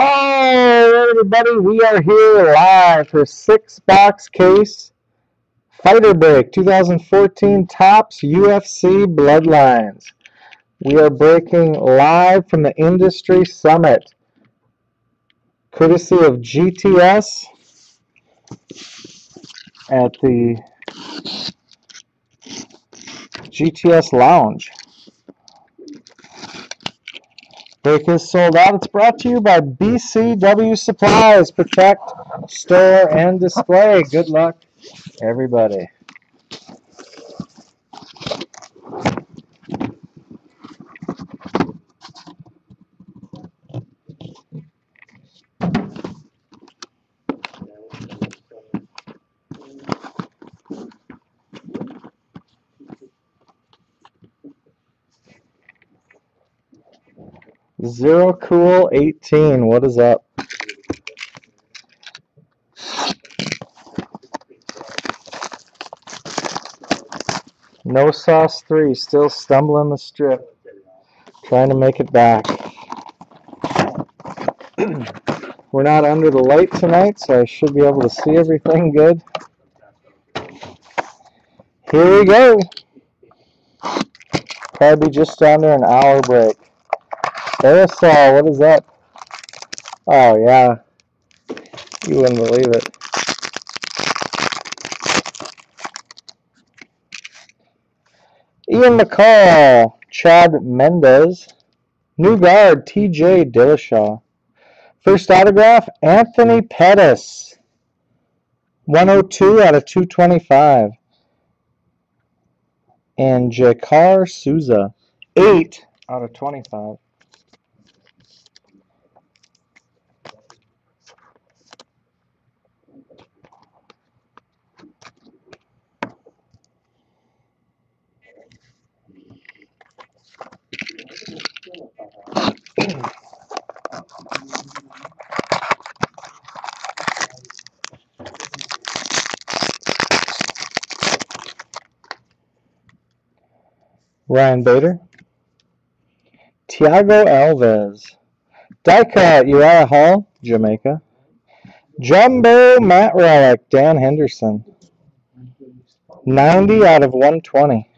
Oh, everybody, we are here live for 6-box case Fighter Break 2014 Topps UFC Bloodlines. We are breaking live from the Industry Summit, courtesy of GTS at the GTS Lounge. Break is sold out. It's brought to you by BCW Supplies. Protect, store, and display. Good luck, everybody. Zero Cool 18, what is up? No Sauce 3, still stumbling the strip, trying to make it back. We're not under the light tonight, so I should be able to see everything good. Here we go. Probably just under an hour break. Aerosol, what is that? Oh, yeah. You wouldn't believe it. Ian McCall, Chad Mendez, new guard, TJ Dillashaw. First autograph, Anthony Pettis, 102 out of 225. And Jakar Souza, 8 out of 25. Ryan Bader, Thiago Alves, die cut Uriah Hall, Jamaica, Jumbo Matt Relic, Dan Henderson, 90 out of 120,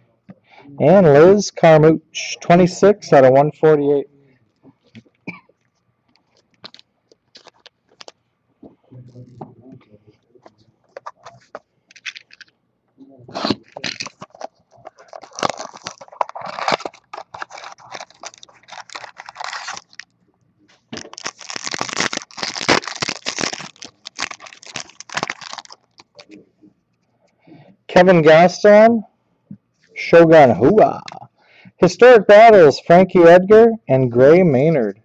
and Liz Carmouche, 26 out of 148. Kevin Gaston, Shogun Hua. Historic battles, Frankie Edgar and Gray Maynard.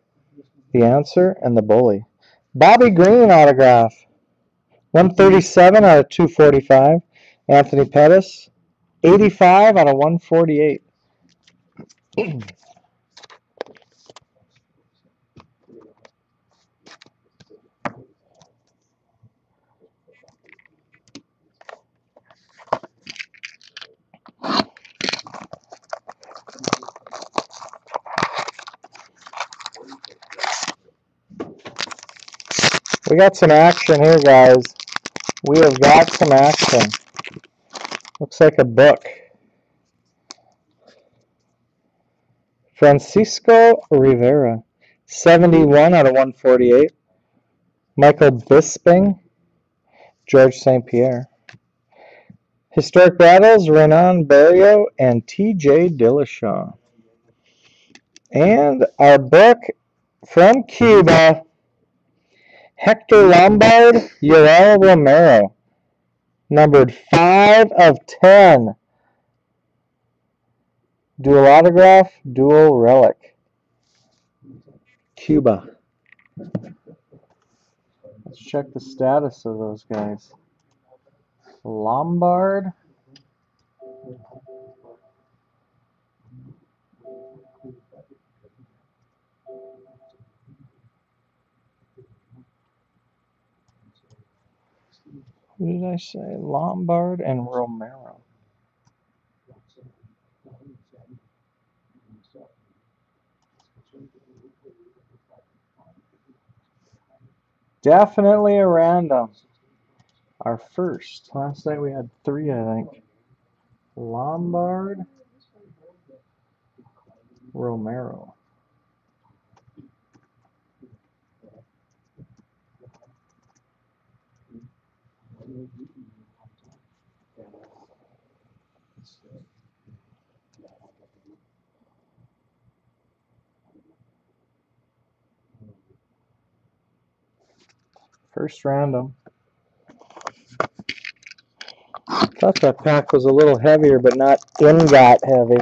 The Answer and the Bully. Bobby Green autograph, 137 out of 245. Anthony Pettis, 85 out of 148. We got some action here, guys. We have got some action. Looks like a book. Francisco Rivera, 71 out of 148. Michael Bisping, George St. Pierre. Historic battles, Renan Barrio and TJ Dillashaw. And our book from Cuba, Hector Lombard, Yoel Romero, numbered 5 of 10. Dual autograph, dual relic. Cuba. Let's check the status of those guys. Lombard. Who did I say? Lombard and Romero. Definitely a random. Our first. Last night we had 3, I think. Lombard, Romero. First random. Thought that pack was a little heavier, but not ingot heavy.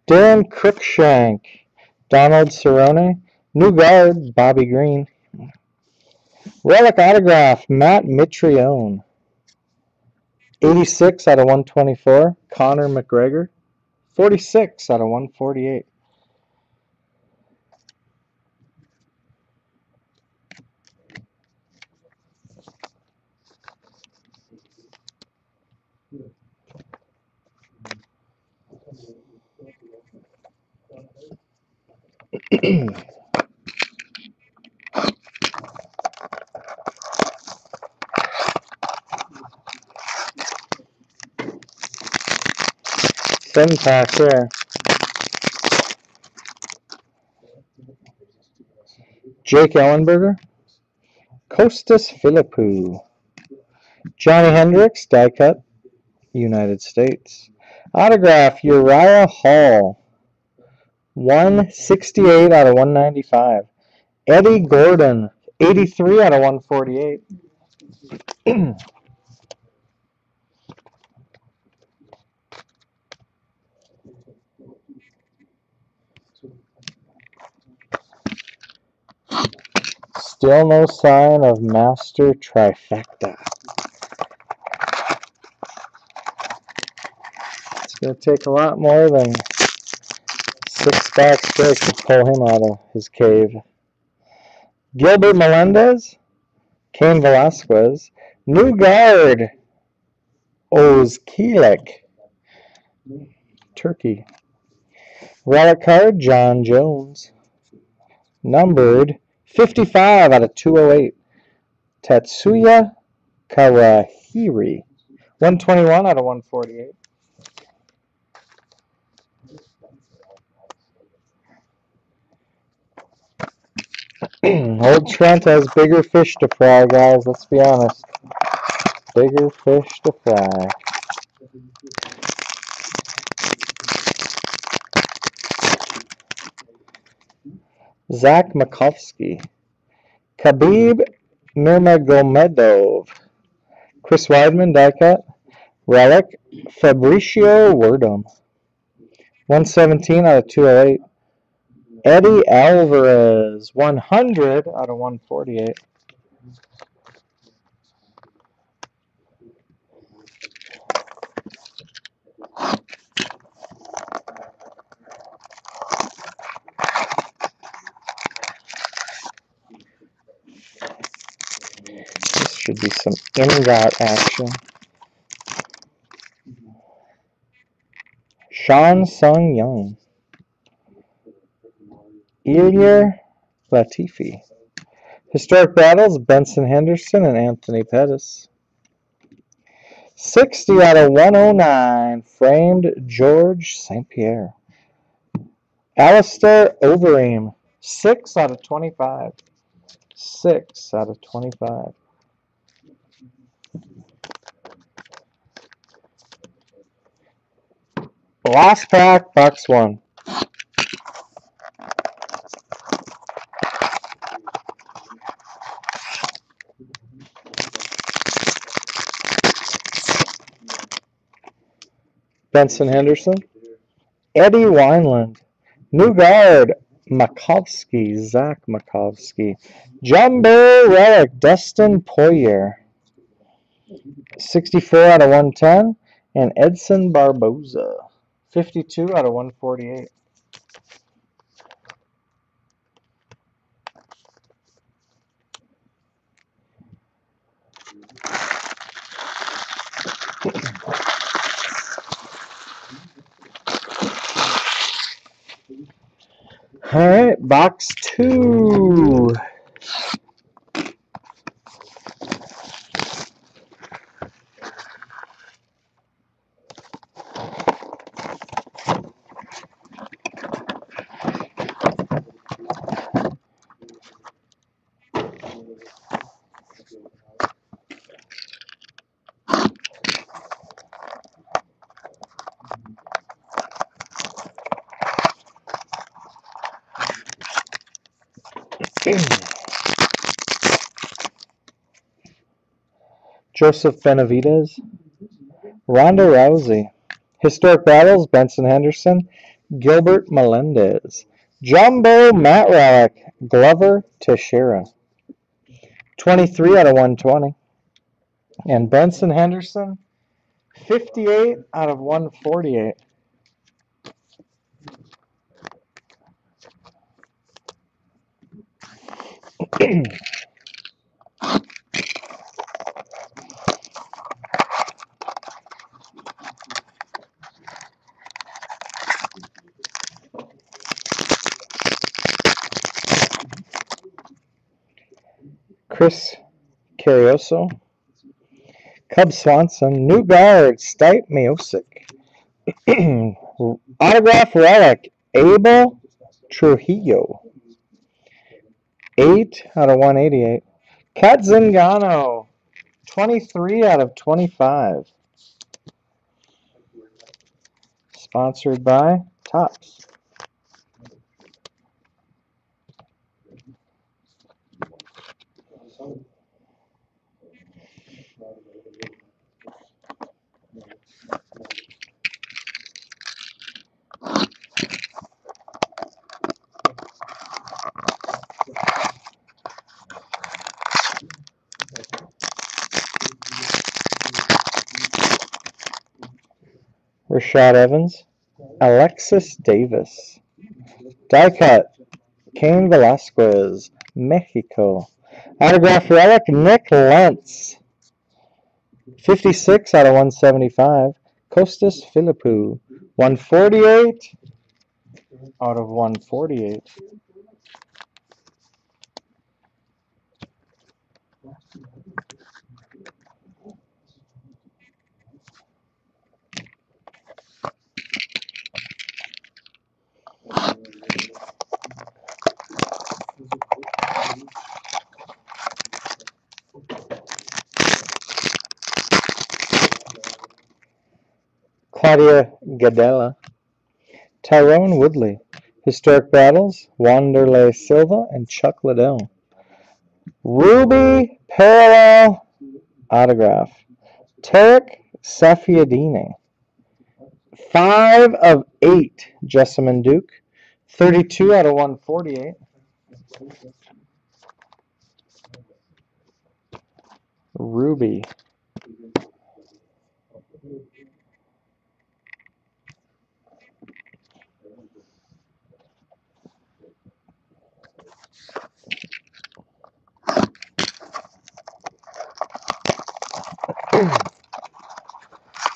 Darren Cruikshank, Donald Cerrone, new guard, Bobby Green. Relic autograph, Matt Mitrione. 86 out of 124, Conor McGregor. 46 out of 148. Thin pack here. Jake Ellenberger, Costas Philippou, Johnny Hendricks, die cut, United States. Autograph, Uriah Hall, 168 out of 195. Eddie Gordon, 83 out of 148. Still no sign of Master Trifecta. It's going to take a lot more than 6 box breaks to pull him out of his cave. Gilbert Melendez, Cain Velasquez, new guard, Ozkilik, Turkey. Relic card, John Jones. Numbered 55 out of 208. Tatsuya Kawahiri. 121 out of 148. Old Trent has bigger fish to fry, guys. Let's be honest. Bigger fish to fry. Zach Makovsky. Khabib Nurmagomedov. Chris Weidman, die cut. Relic, Fabricio Werdum. 117 out of 208. Eddie Alvarez, 100 out of 148. This should be some ingot action. Sean Sung Young. Ilir Latifi. Historic battles, Benson Henderson and Anthony Pettis. 60 out of 109, framed George St. Pierre. Alistair Overeem, 6 out of 25. 6 out of 25. Last pack, box 1. Benson Henderson. Eddie Wineland. New guard, Makovsky, Zach Makovsky. Jumbo relic, Dustin Poirier. 64 out of 110. And Edson Barboza. 52 out of 148. All right, box 2. Joseph Benavidez, Ronda Rousey. Historic battles, Benson Henderson, Gilbert Melendez. Jumbo Matt Relic, Glover Teixeira. 23 out of 120. And Benson Henderson, 58 out of 148. Chris Carrioso, Cub Swanson, New Guard, Stipe Miocic. Autograph Relic, Abel Trujillo. 8 out of 188. Kat Zingano, 23 out of 25. Sponsored by Topps. Rashad Evans, Alexis Davis. Die cut, Cain Velasquez, Mexico. Autograph Relic, Nick Lentz. 56 out of 175. Costas Philippou. 148 out of 148. Claudia Gadella. Tyrone Woodley. Historic battles, Wanderlei Silva and Chuck Liddell. Ruby Parallel autograph, Tarek Safiadine. 5 of 8, Jessamine Duke. 32 out of 148. Ruby.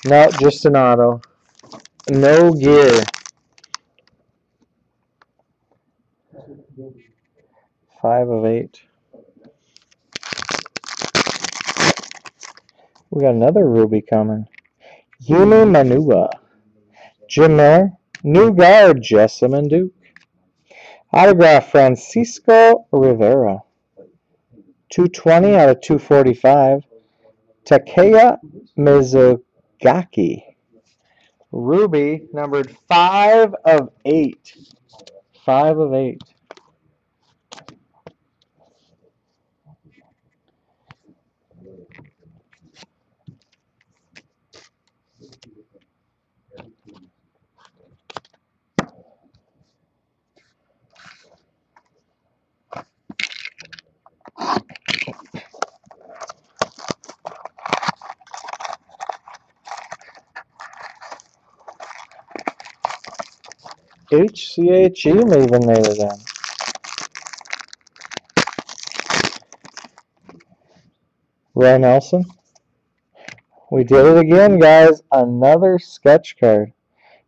No, just an auto. No gear. 5 of 8. We got another Ruby coming. Yumi Manua. Jim Miller. New guard, Jessamine Duke. Autograph, Francisco Rivera. 220 out of 245. Takeya Mizugaki. Ruby, numbered 5 of 8. 5 of 8. HCHE even made it in. Roy Nelson. We did it again, guys. Another sketch card.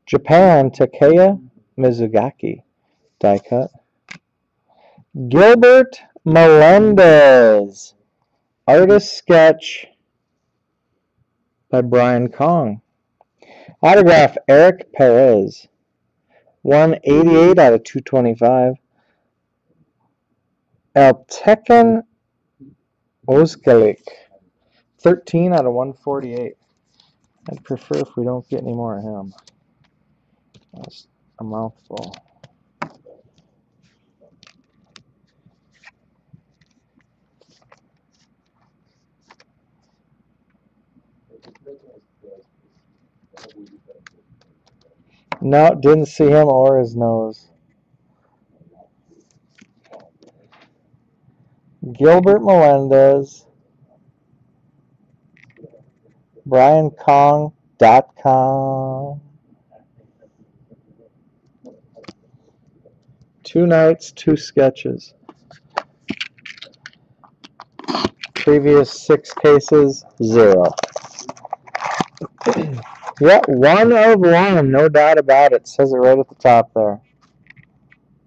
Japan, Takeya Mizugaki. Die cut. Gilbert Melendez. Artist sketch by Brian Kong. Autograph Eric Perez. 188 out of 225. Altekin Ozkalik. 13 out of 148. I'd prefer if we don't get any more of him. That's a mouthful. No, didn't see him or his nose. Gilbert Melendez. BrianKong.com. 2 nights, 2 sketches. Previous 6 cases, 0. Yeah, 1 of 1, no doubt about it. Says it right at the top there.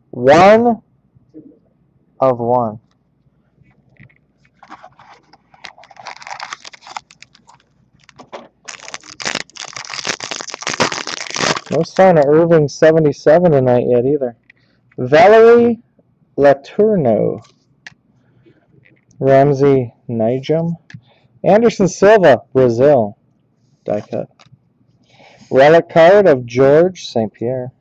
1 of 1. No sign of Irving 77 tonight yet either. Valerie Letourneau. Ramsey Nijum. Anderson Silva, Brazil. Die cut. Relic card of George St. Pierre.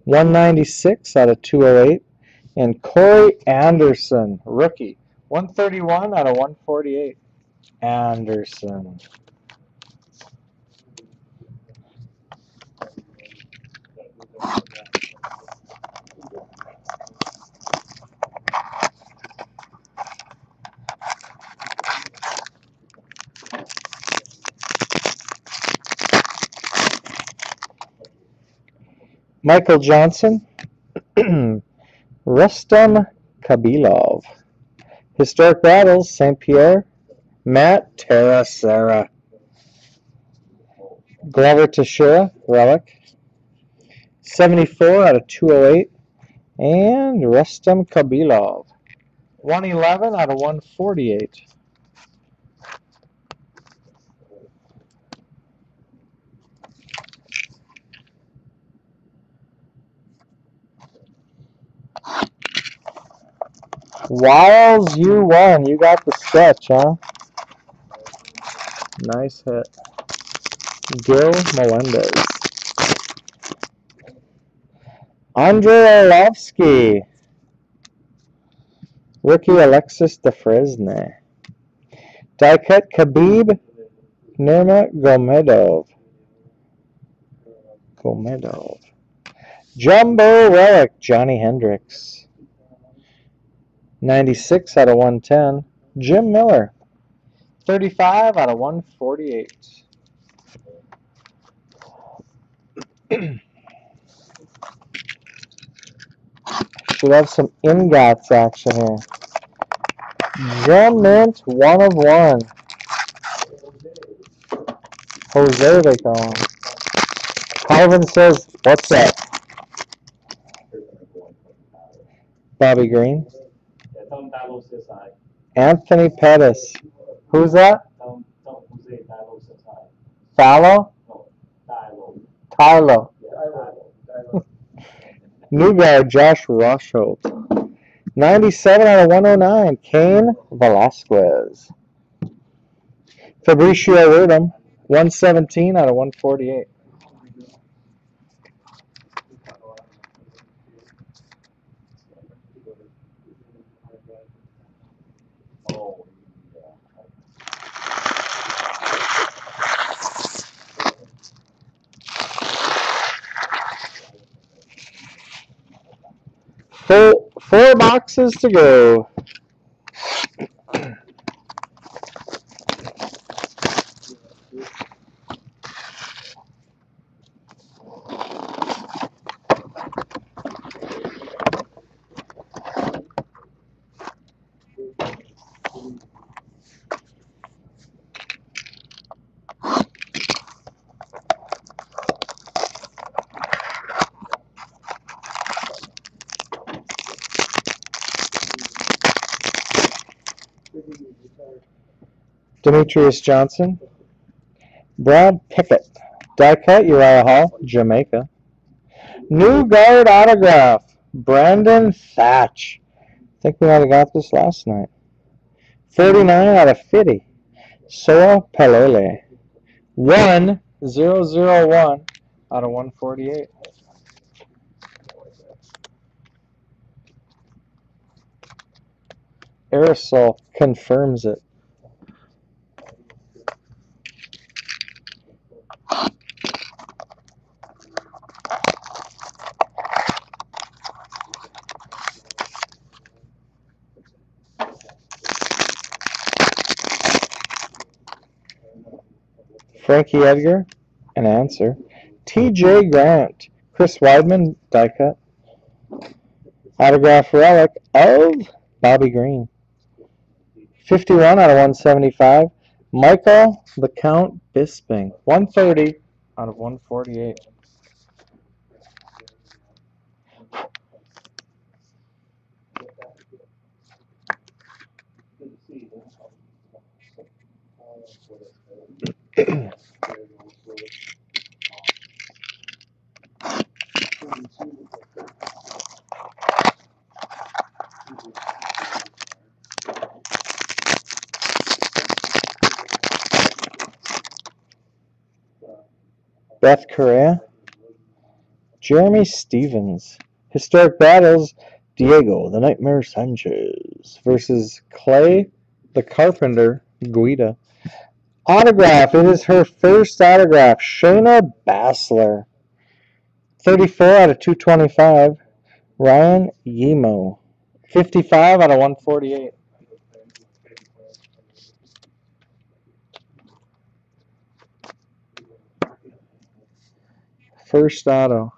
196 out of 208. And Corey Anderson, rookie. 131 out of 148. Anderson. Michael Johnson. Rustam Kabilov. Historic Battles, St. Pierre. Matt Terracera. Glover Teixeira, relic. 74 out of 208. And Rustam Kabilov. 111 out of 148. Wiles, you won. You got the sketch, huh? Nice hit. Gil Melendez. Andre Arlovsky. Rookie Alexis Defresne. Die cut Khabib Nurmagomedov. Jumbo relic Johnny Hendricks. 96 out of 110. Jim Miller. 35 out of 148. Should have some ingots action here. Gem Mint, 1 of 1. Jose, they call him. Calvin says, what's that? Bobby Green. Anthony Pettis. Who's that? Fallow? Tylo. New guy, Josh Rosholt. 97 out of 109. Cain Velasquez. Fabricio Rudum. 117 out of 148. Four boxes to go. Demetrius Johnson. Brad Pickett. Die cut, Uriah Hall, Jamaica. New guard autograph, Brandon Thatch. I think we might have got this last night. 49 out of 50. Soa Pelele. 1,001 out of 148. Aerosol confirms it. Frankie Edgar, an answer. TJ Grant, Chris Weidman, die cut. Autograph relic of Bobby Green. 51 out of 175. Michael the Count Bisping. 130 out of 148. Beth Correa. Jeremy Stevens. Historic battles, Diego the Nightmare Sanchez versus Clay the Carpenter Guida. Autograph. It is her first autograph. Shayna Baszler. 34 out of 225. Ryan Yemo. 55 out of 148. First auto.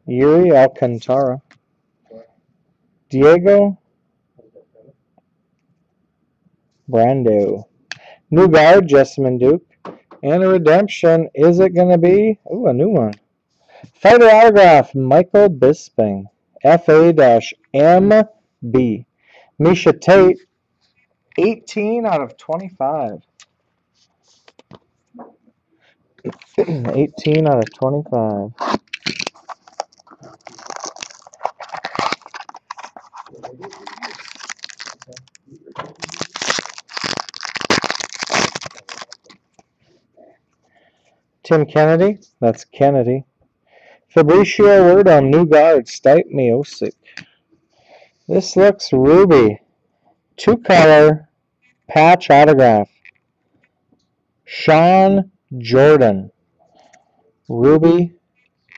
Yuri Alcantara. Diego Brando. New guard, Jessamine Duke. And a redemption. Is it going to be? Ooh, a new one. Fighter autograph, Michael Bisping. FA-MB. Misha Tate. 18 out of 25. 18 out of 25. Tim Kennedy. That's Kennedy. Fabricio Wordle, new guard, Stipe Miocic. This looks ruby. Two-color patch autograph. Sean Jordan. Ruby,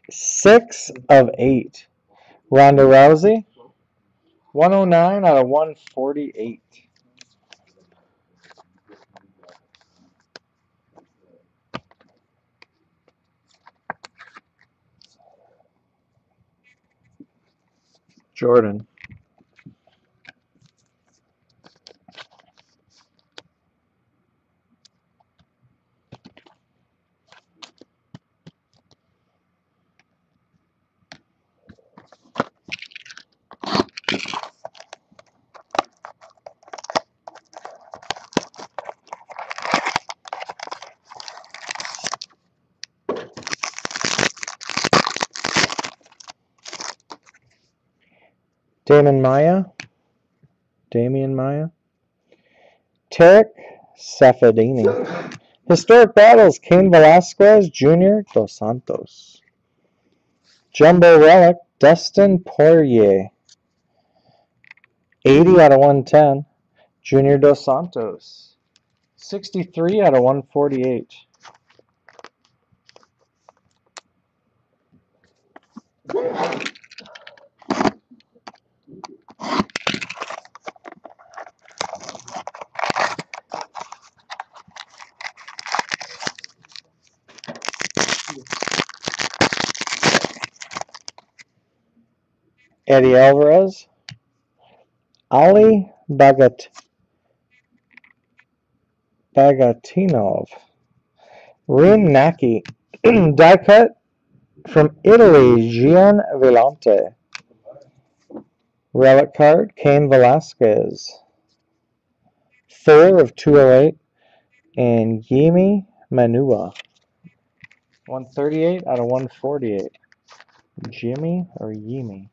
6 of 8. Ronda Rousey, 109 out of 148. Jordan. Damian Maya. Tarek Safadini. Historic battles, Cain Velasquez Jr. Dos Santos. Jumbo relic, Dustin Poirier. 80 out of 110. Junior Dos Santos. 63 out of 148. Eddie Alvarez. Ali Bagat. Agatinov. Rin Naki. Die cut from Italy, Gian Vellante. Relic card, Cain Velasquez. 4 of 208. And Yimi Manua. 138 out of 148. Jimmy or Yimi?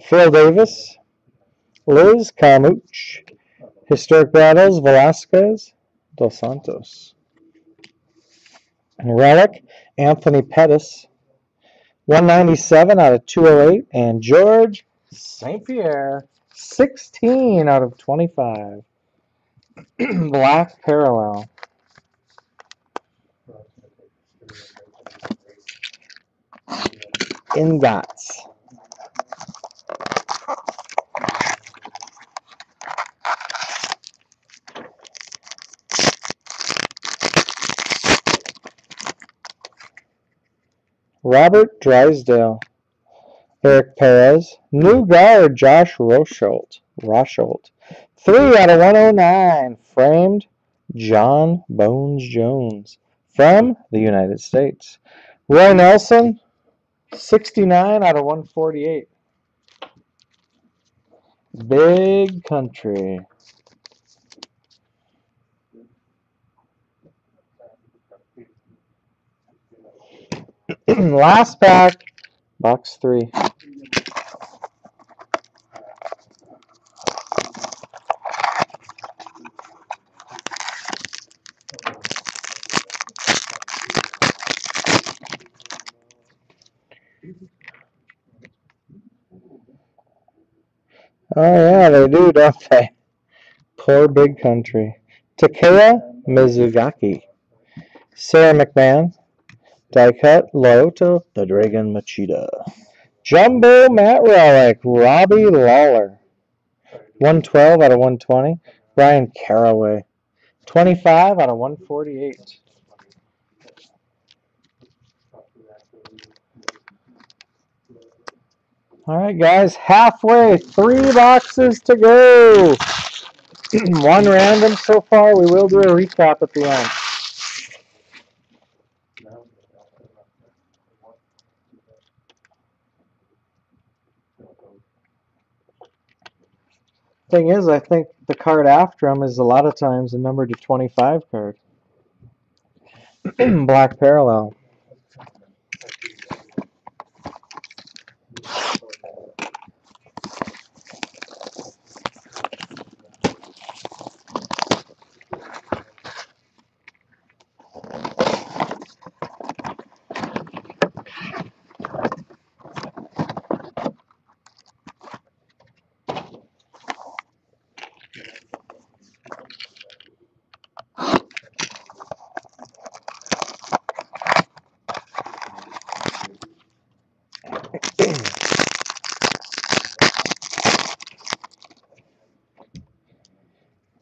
Phil Davis. Liz Carmouche. Historic Battles, Velasquez, Dos Santos. Relic, Anthony Pettis. 197 out of 208. And George St. Pierre, 16 out of 25. Black Parallel. Ingots. Robert Drysdale. Eric Perez. New guard, Josh Rosholt. 3 out of 109. Framed, John Bones Jones. From the United States. Roy Nelson. 69 out of 148. Big country. Last pack, box 3. Oh yeah, they do, don't they? Poor big country. Takea Mizugaki. Sarah McMahon. Die cut, Lyoto, the Dragon Machida. Jumbo Matt Relic, Robbie Lawler. 112 out of 120. Ryan Caraway. 25 out of 148. All right, guys, halfway, 3 boxes to go. 1 random so far. We will do a recap at the end. Thing is, I think the card after him is a lot of times a number to 25 card. Black Parallel.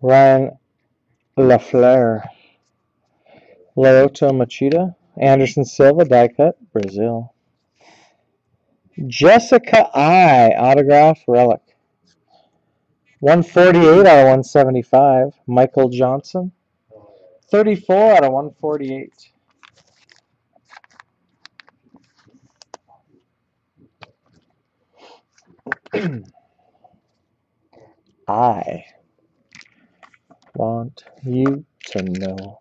Ryan LaFleur. Lyoto Machida. Anderson Silva, die cut, Brazil. Jessica I, autograph relic. 148 out of 175. Michael Johnson. 34 out of 148. I want you to know.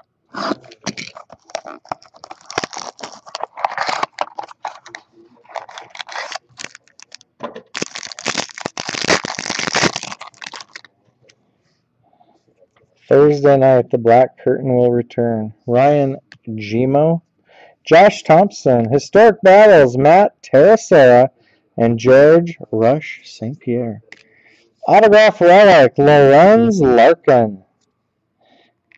Thursday night, the Black Curtain will return. Ryan Gimo. Josh Thompson. Historic Battles, Matt Terracera and George Rush St. Pierre. Autograph relic, Lorenz Larkin.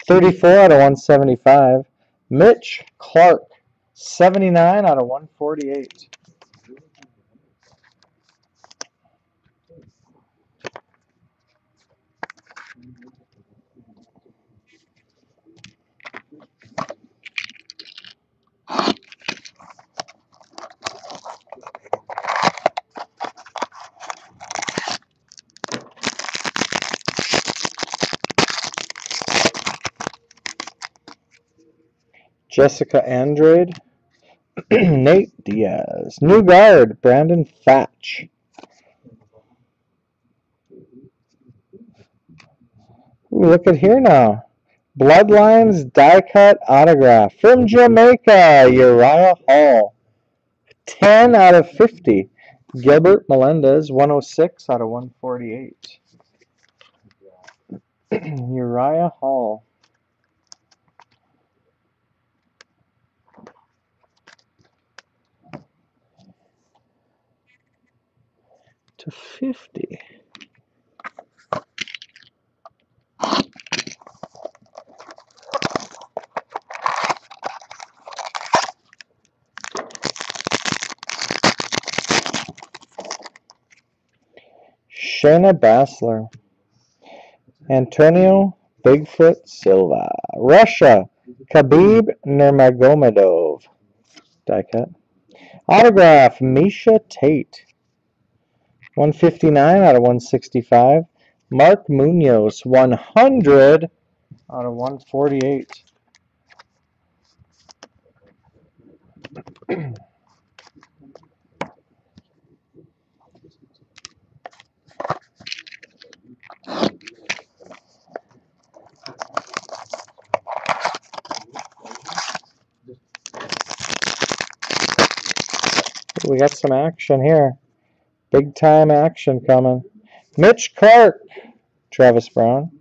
34 out of 175. Mitch Clark. 79 out of 148. Jessica Andrade. Nate Diaz. New guard, Brandon Thatch. Ooh, look at here now. Bloodlines die cut autograph from Jamaica, Uriah Hall. 10 out of 50. Gilbert Melendez, 106 out of 148. Uriah Hall. To 50. Shayna Baszler. Antonio Bigfoot Silva. Russia, Khabib Nurmagomedov. Die cut. Autograph, Misha Tate. 159 out of 165. Mark Munoz, 100 out of 148. We got some action here. Big time action coming. Mitch Clark, Travis Brown,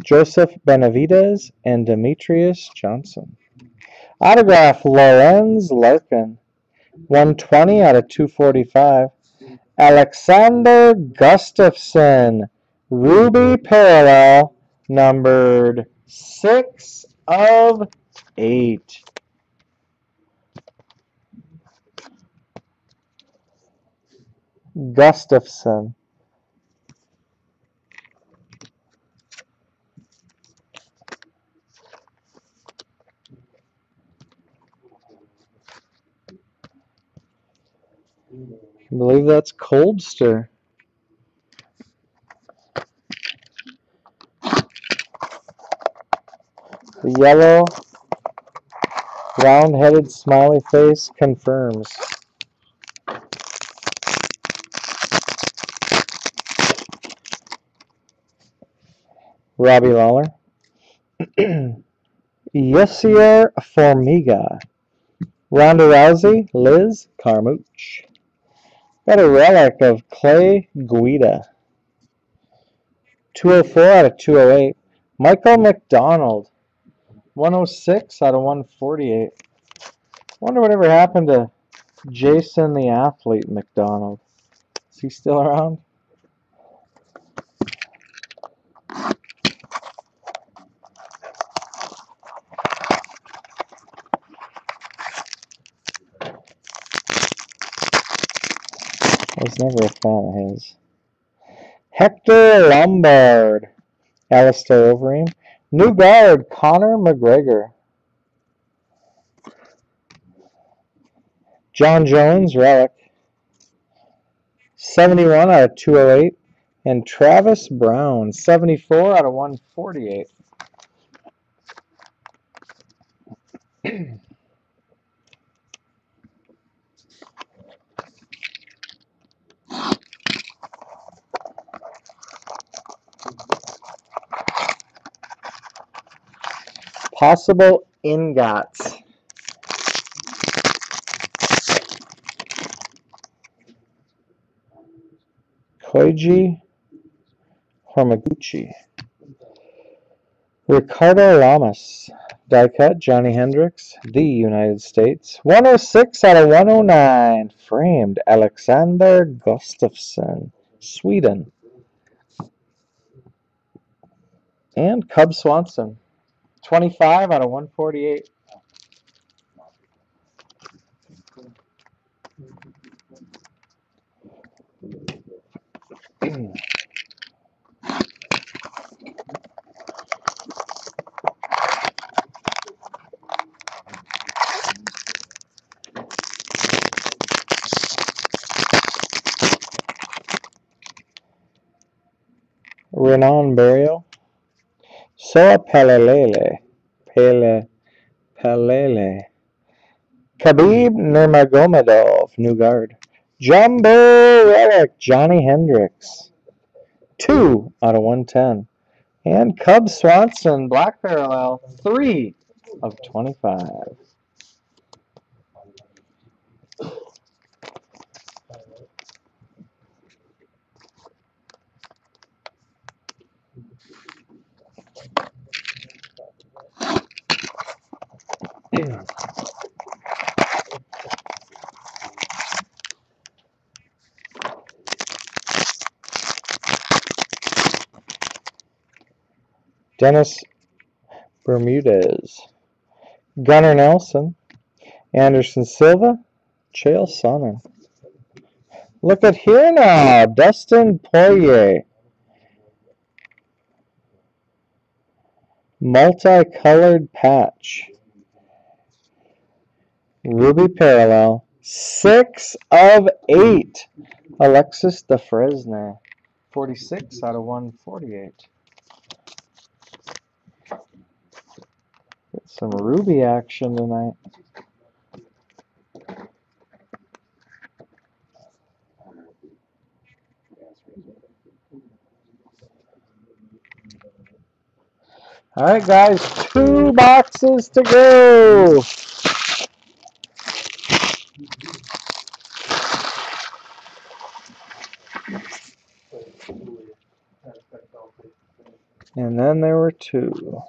Joseph Benavidez, and Demetrius Johnson. Autograph, Lorenz Larkin. 120 out of 245. Alexander Gustafsson, Ruby Parallel, numbered 6 of 8. Gustafsson. I believe that's Coldster. The yellow, round-headed smiley face confirms. Robbie Lawler. Yessier Formiga. Ronda Rousey, Liz Carmouche. Got a relic of Clay Guida. 204 out of 208. Michael McDonald. 106 out of 148. Wonder whatever happened to Jason the Athlete McDonald. Is he still around? I was never a fan of his. Hector Lombard. Alistair Overeem. New guard, Conor McGregor. John Jones, relic. 71 out of 208. And Travis Brown, 74 out of 148. Possible ingots. Koichi Hormaguchi. Ricardo Lamas. Die cut, Johnny Hendricks, the United States. 106 out of 109. Framed, Alexander Gustafsson, Sweden. And Cub Swanson. 25 out of 148. Renan Barrio. Soa Pelelele. Pelele. Khabib Nurmagomedov, new guard. Jumbo Relic, Johnny Hendricks. 2 out of 110. And Cub Swanson, black parallel, 3 of 25. Dennis Bermudez, Gunnar Nelson, Anderson Silva, Chael Sonnen. Look at here now, Dustin Poirier. Multicolored patch. Ruby parallel. 6 of 8. Alexis Defresne. 46 out of 148. Get some Ruby action tonight. All right, guys, 2 boxes to go. And then there were 2.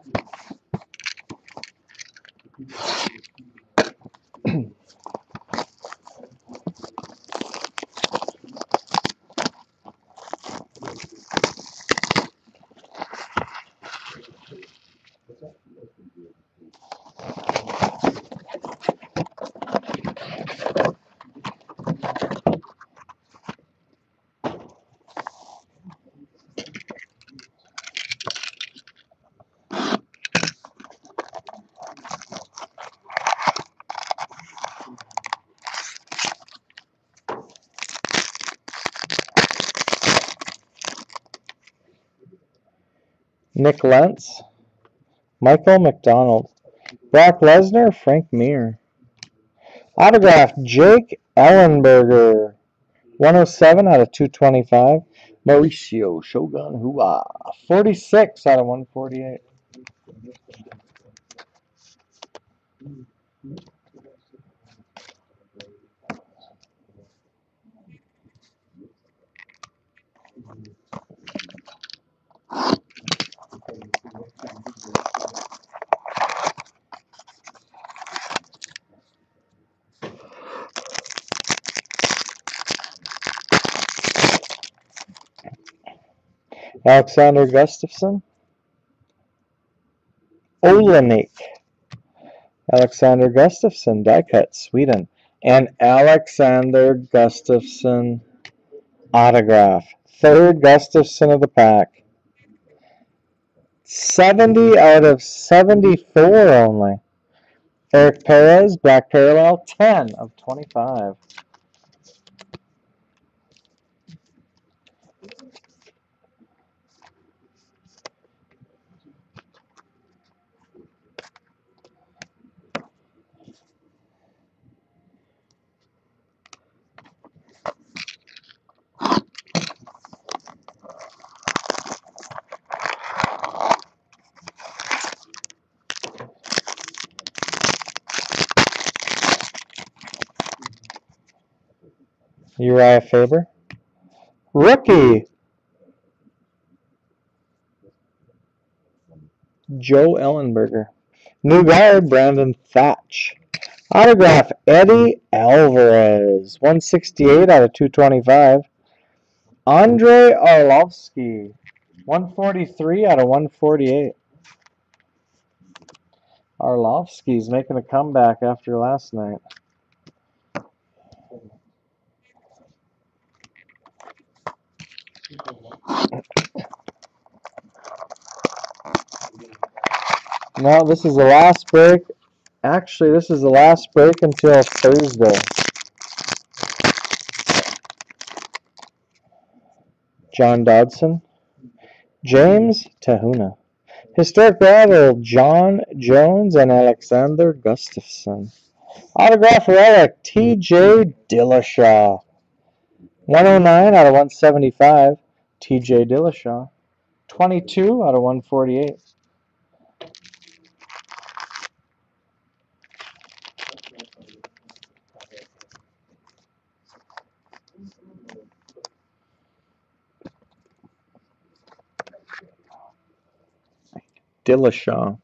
Nick Lentz, Michael McDonald, Brock Lesnar, Frank Mir. Autograph, Jake Ellenberger, 107 out of 225. Mauricio Shogun Hua, 46 out of 148. Alexander Gustafsson, Olenek. Alexander Gustafsson, die cut, Sweden. And Alexander Gustafsson autograph. 3rd Gustafsson of the pack. 70 out of 74 only. Eric Perez, black parallel, 10 of 25. Uriah Faber. Rookie, Joe Ellenberger. New guard, Brandon Thatch. Autograph, Eddie Alvarez. 168 out of 225. Andre Arlovsky. 143 out of 148. Arlovsky's making a comeback after last night. No, this is the last break. Actually, this is the last break until Thursday. John Dodson. James Tahuna. Historic battle, John Jones and Alexander Gustafsson. Autograph relic, T.J. Dillashaw. 109 out of 175, T.J. Dillashaw. 22 out of 148. Dillashaw.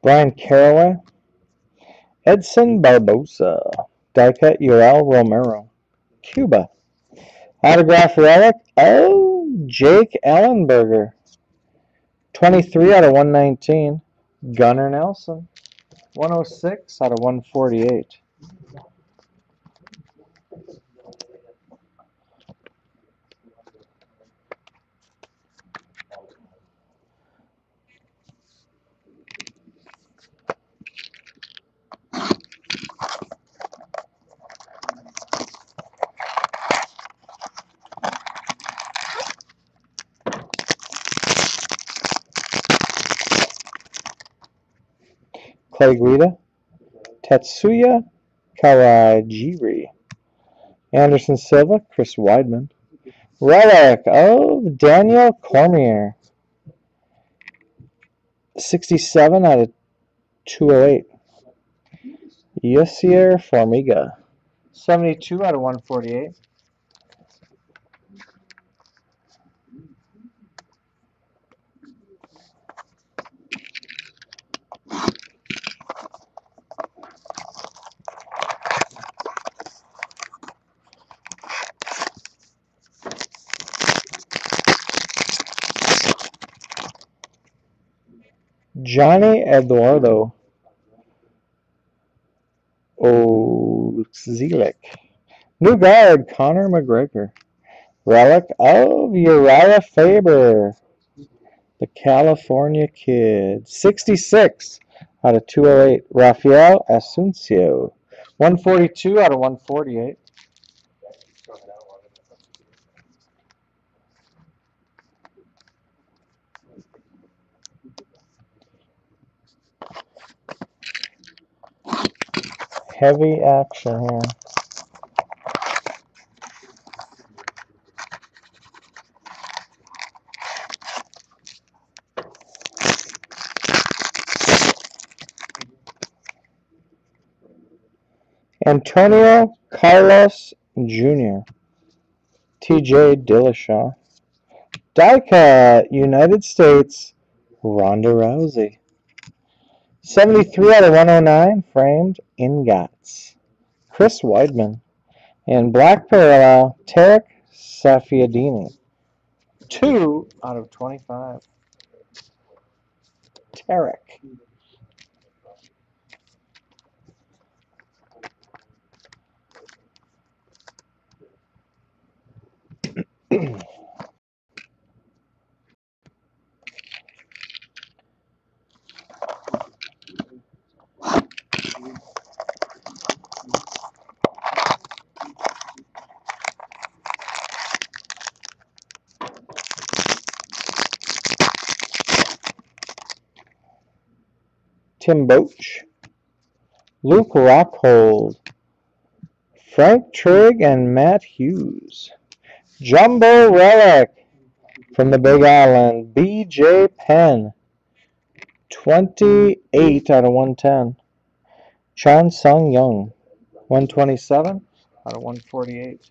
Brian Caraway. Edson Barbosa. Die-cut Yoel Romero. Cuba. Autograph relic, Jake Ellenberger. 23 out of 119. Gunnar Nelson. 106 out of 148. Clay Guida. Tetsuya Kawajiri. Anderson Silva, Chris Weidman. Relic of Daniel Cormier. 67 out of 208. Yasier Formiga. 72 out of 148. Johnny Eduardo Ozilik. New guard, Conor McGregor. Relic of Uriah Faber, the California Kid. 66 out of 208. Rafael Asuncio. 142 out of 148. Heavy action here. Antonio Carlos Jr. T.J. Dillashaw. Die-cut, United States, Ronda Rousey. 73 out of 109, framed Ingots. Chris Weidman. And black parallel, Tarek Safiadini. 2 out of 25. Tarek. Tim Boach. Luke Rockhold. Frank Trigg and Matt Hughes. Jumbo Relic from the Big Island, BJ Penn. 28 out of 110. Chan Sung Young. 127 out of 148.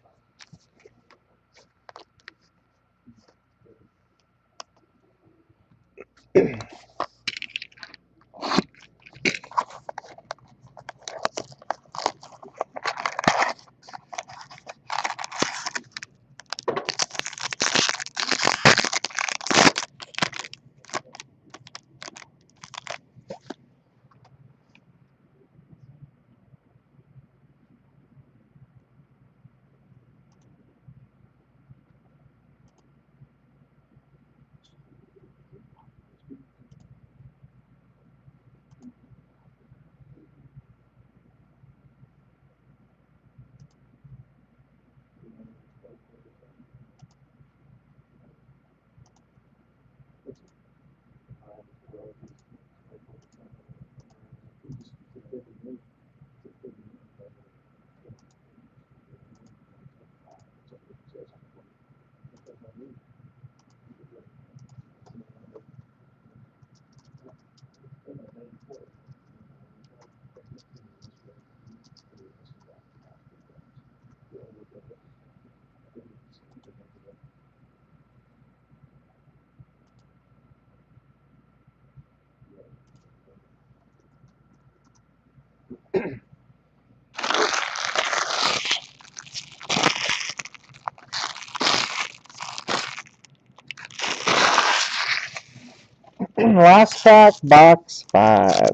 Last pack, box 5.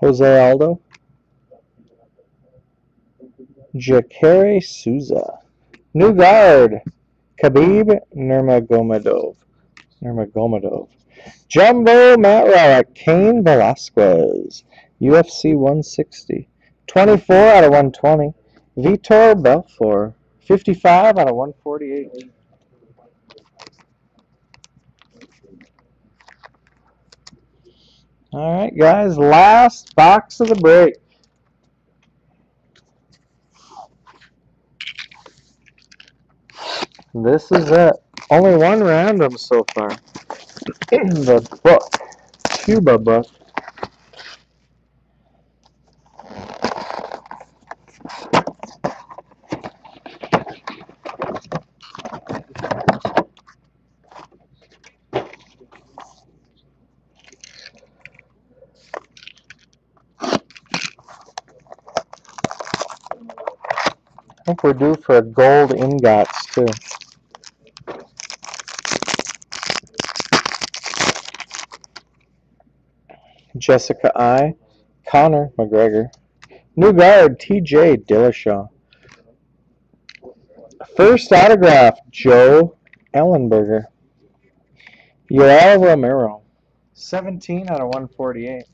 Jose Aldo. Jacare Souza. New guard. Khabib Nurmagomedov. Jumbo Matt Relic. Cain Velasquez. UFC 160. 24 out of 120. Vitor Belfort. 55 out of 148. All right, guys. Last box of the break. This is it. Only one random so far. The book. Cuba book. I think we're due for a gold ingots too. Jessica I. Conor McGregor. New guard, TJ Dillashaw. First autograph, Joe Ellenberger. Yoel Romero. 17 out of 148.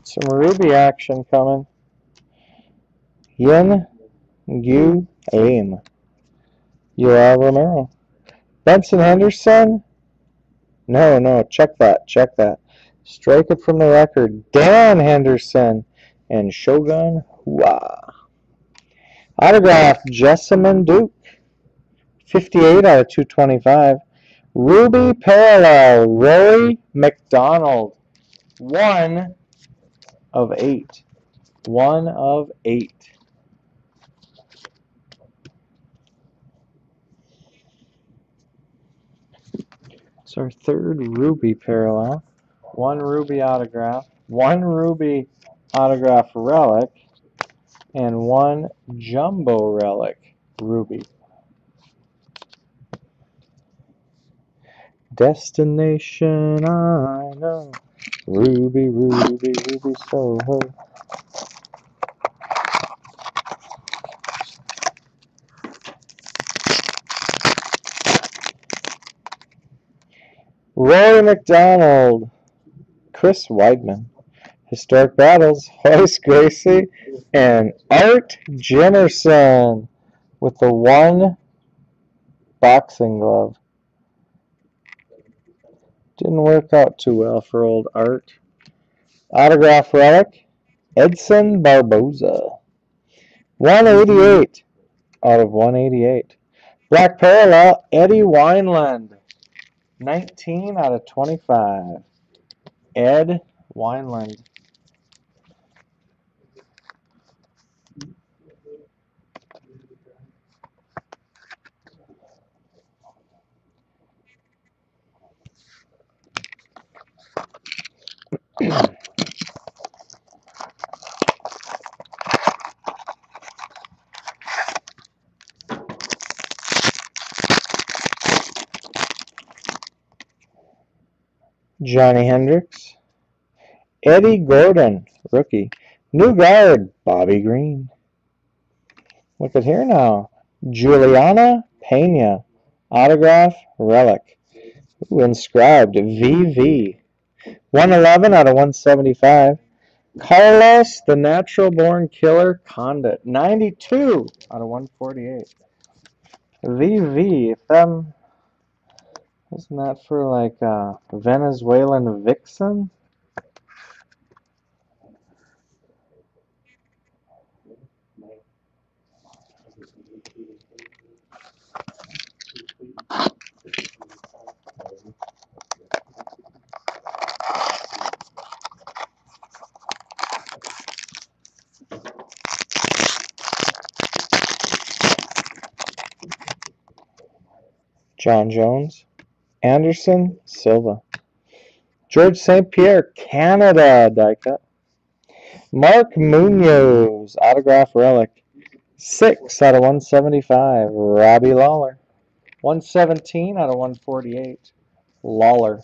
Some Ruby action coming. Yin Gu Aim. Yoel Romero. Benson Henderson. No, check that. Strike it from the record. Dan Henderson and Shogun Hua. Autograph, Jessamine Duke. 58 out of 225. Ruby Parallel, Rory McDonald. 1 of 8. 1 of 8. It's our third Ruby Parallel. 1 Ruby autograph. 1 Ruby autograph relic. And 1 Jumbo relic Ruby. Destination I know. Ruby, Ruby, Ruby Soho. Rory McDonald. Chris Weidman. Historic Battles. Horace Gracie. And Art Jimerson with the 1 boxing glove. Didn't work out too well for old Art. Autograph relic, Edson Barboza. 188 out of 188. Black Parallel, Eddie Wineland. 19 out of 25. Ed Wineland. Johnny Hendricks. Eddie Gordon, rookie. New guard, Bobby Green. Look at here now. Juliana Pena. Autograph relic. Ooh, inscribed VV. 111 out of 175. Carlos, the Natural Born Killer Condit. 92 out of 148. VV. Isn't that for like a Venezuelan vixen? John Jones, Anderson Silva. George St. Pierre, Canada, die cut. Mark Munoz, autograph relic. 6 out of 175, Robbie Lawler. 117 out of 148, Lawler.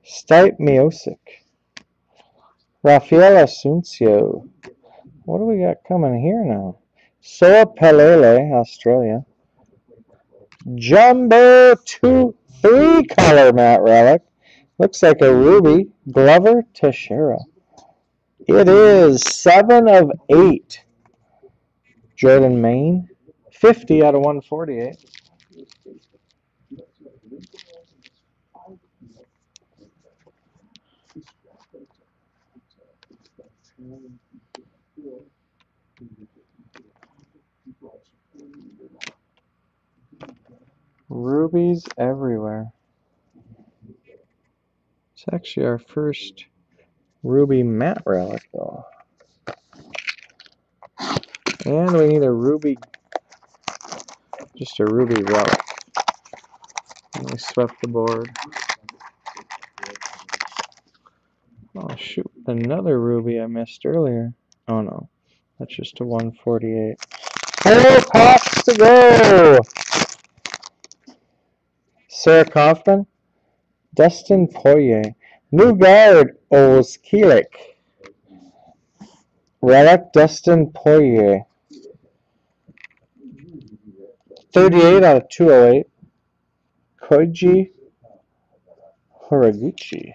Stipe Miocic. Rafael Asuncio. What do we got coming here now? Soa Pelele, Australia. Jumbo 3 color matte relic. Looks like a ruby. Glover Teixeira. It is 7 of 8. Jordan Main. 50 out of 148. Rubies everywhere. It's actually our first ruby matte relic, though. And we need a ruby, just a ruby relic. And we swept the board. Oh, shoot. Another ruby I missed earlier. Oh, no. That's just a 148. 4 packs to go! Sarah Kaufman. Dustin Poirier. New guard, Oskilic. Relic, Dustin Poirier. 38 out of 208. Koji Horiguchi.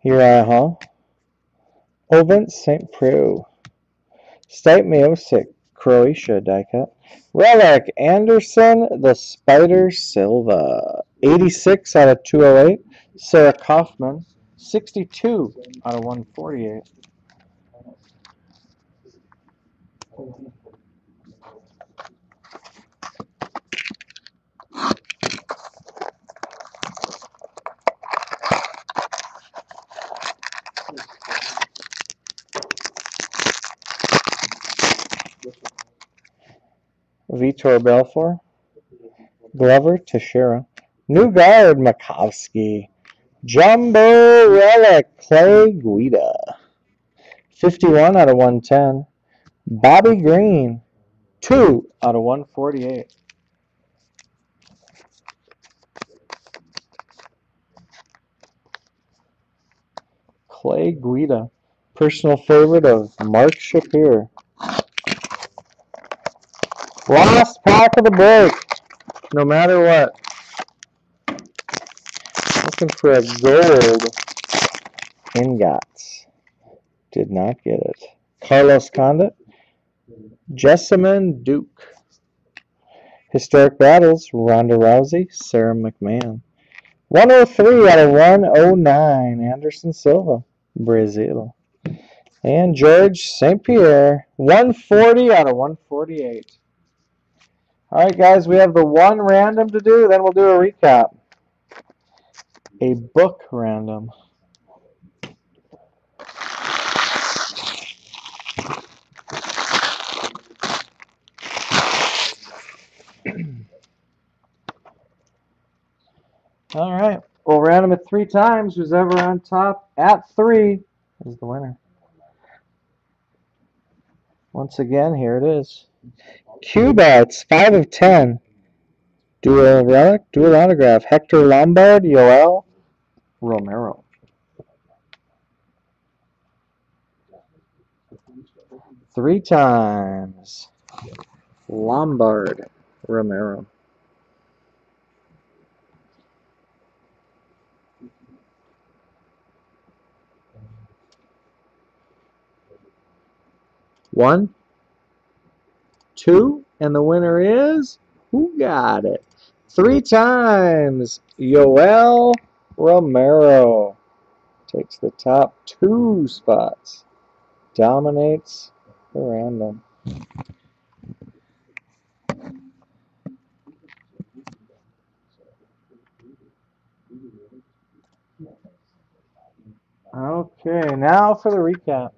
Uriah Hall. Ovent St. Preux. Stipe Miocic, Croatia, die cut. Relic, Anderson the Spider Silva. 86 out of 208. Sarah Kaufman. 62 out of 148. Vitor Belfort. Glover Teixeira. New guard, Makovsky. Jumbo Relic, Clay Guida. 51 out of 110. Bobby Green. 2 out of 148. Clay Guida. Personal favorite of Mark Shapir. Last pack of the break. No matter what. Looking for a gold ingots. Did not get it. Carlos Condit. Jessamine Duke. Historic battles. Ronda Rousey. Sarah McMahon. 103 out of 109. Anderson Silva. Brazil. And George St. Pierre. 140 out of 148. All right, guys, we have the one random to do, then we'll do a recap. A book random. All right, we'll random it 3 times. Who's ever on top at 3 is the winner. Once again, here it is. Q-Bats, 5 of 10. Dual relic, dual autograph. Hector Lombard, Yoel Romero. Three times. Lombard, Romero. 1, 2, and the winner is, who got it? 3 times, Yoel Romero takes the top 2 spots, dominates the random. Okay, now for the recap.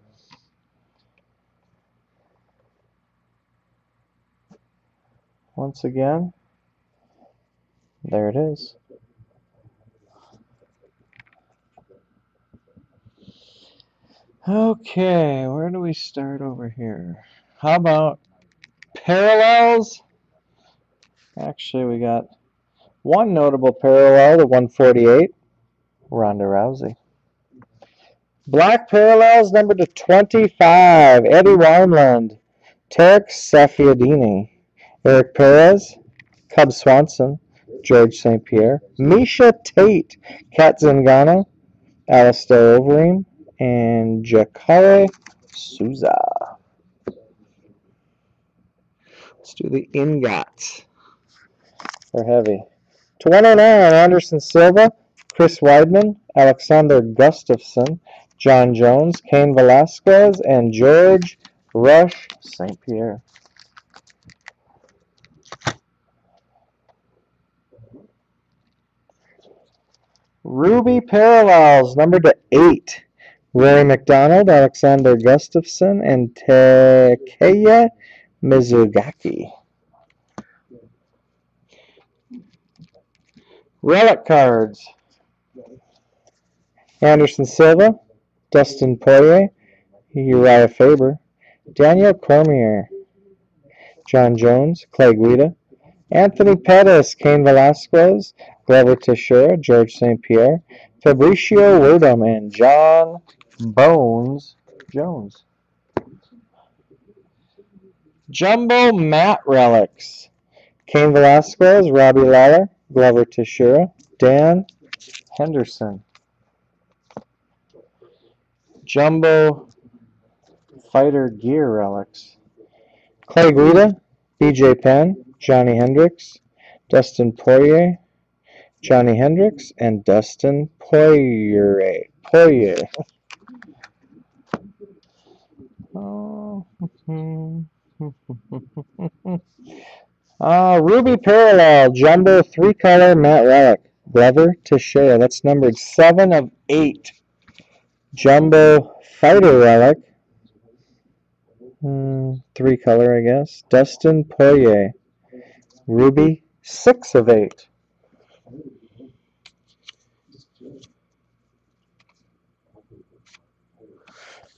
Once again, there it is. Okay, where do we start over here? How about parallels? Actually, we got one notable parallel, the 148, Ronda Rousey. Black parallels, number to 25, Eddie Wineland, Tarek Safiadini, Eric Perez, Cub Swanson, George St. Pierre, Misha Tate, Kat Zingano, Alistair Overeem, and Jacare Souza. Let's do the ingots. They're heavy. To 109, Anderson Silva, Chris Weidman, Alexander Gustafsson, John Jones, Cain Velasquez, and George Rush St. Pierre. Ruby parallels, number to 8, Rory McDonald, Alexander Gustafsson, and Takeya Mizugaki. Relic cards. Anderson Silva, Dustin Poirier, Uriah Faber, Daniel Cormier, John Jones, Clay Guida, Anthony Pettis, Cain Velasquez, Glover Teixeira, George St. Pierre, Fabricio Werdum, and John Bones Jones. Jumbo Matte Relics. Cain Velasquez, Robbie Lawler, Glover Teixeira, Dan Henderson. Jumbo Fighter Gear Relics. Clay Guida, BJ Penn, Johnny Hendricks, Dustin Poirier, Johnny Hendricks, and Dustin Poirier. Ruby Parallel, Jumbo 3-color matte relic, Glover Teixeira. That's numbered 7 of 8. Jumbo Fighter Relic, 3-color, I guess. Dustin Poirier. Ruby, 6 of 8.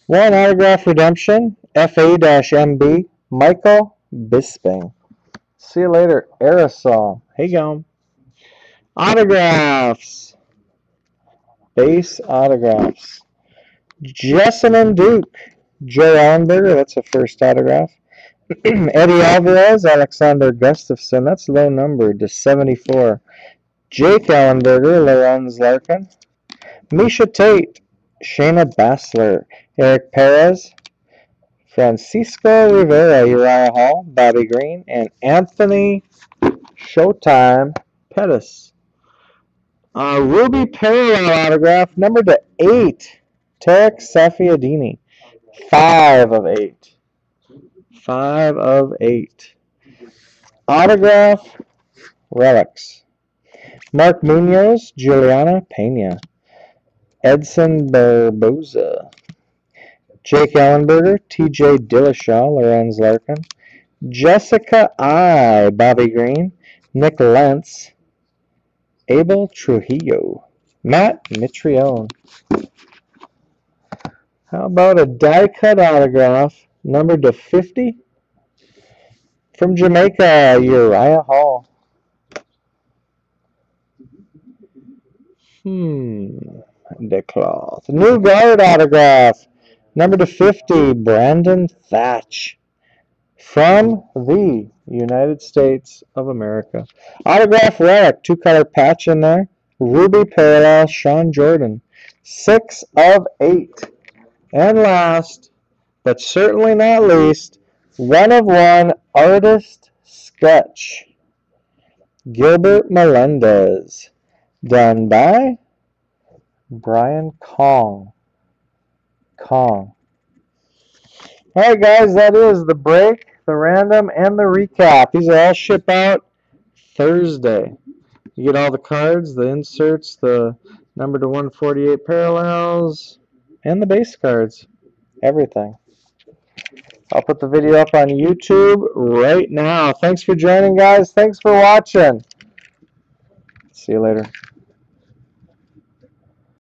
One autograph redemption, FA-MB, Michael Bisping. See you later, Aerosol. Hey, gone. Autographs. Base autographs. Jessamine Duke, Joe Allenberger, that's a first autograph. Eddie Alvarez, Alexander Gustafsson, that's low numbered to 74. Jake Allenberger, Lorenz Larkin. Misha Tate, Shayna Baszler, Eric Perez, Francisco Rivera, Uriah Hall, Bobby Green, and Anthony Showtime Pettis. Ruby Parallel autograph, number to 8, Tarek Safiadini, 5 of 8. 5 of 8. Autograph relics. Mark Munoz, Juliana Pena, Edson Barboza, Jake Ellenberger, TJ Dillashaw, Lorenz Larkin, Jessica I, Bobby Green, Nick Lentz, Abel Trujillo, Matt Mitrione. How about a die-cut autograph, numbered to 50, from Jamaica, Uriah Hall. Decloth. New guard autograph, number to 50, Brandon Thatch, from the United States of America. Autograph relic, 2-color patch in there. Ruby Parallel, Sean Jordan, 6 of 8. And last, but certainly not least, one of one artist sketch. Gilbert Melendez. Done by Brian Kong. Alright guys, that is the break, the random, and the recap. These are all ship out Thursday. You get all the cards, the inserts, the number to 148 parallels, and the base cards. Everything. I'll put the video up on YouTube right now. Thanks for joining, guys. Thanks for watching. See you later.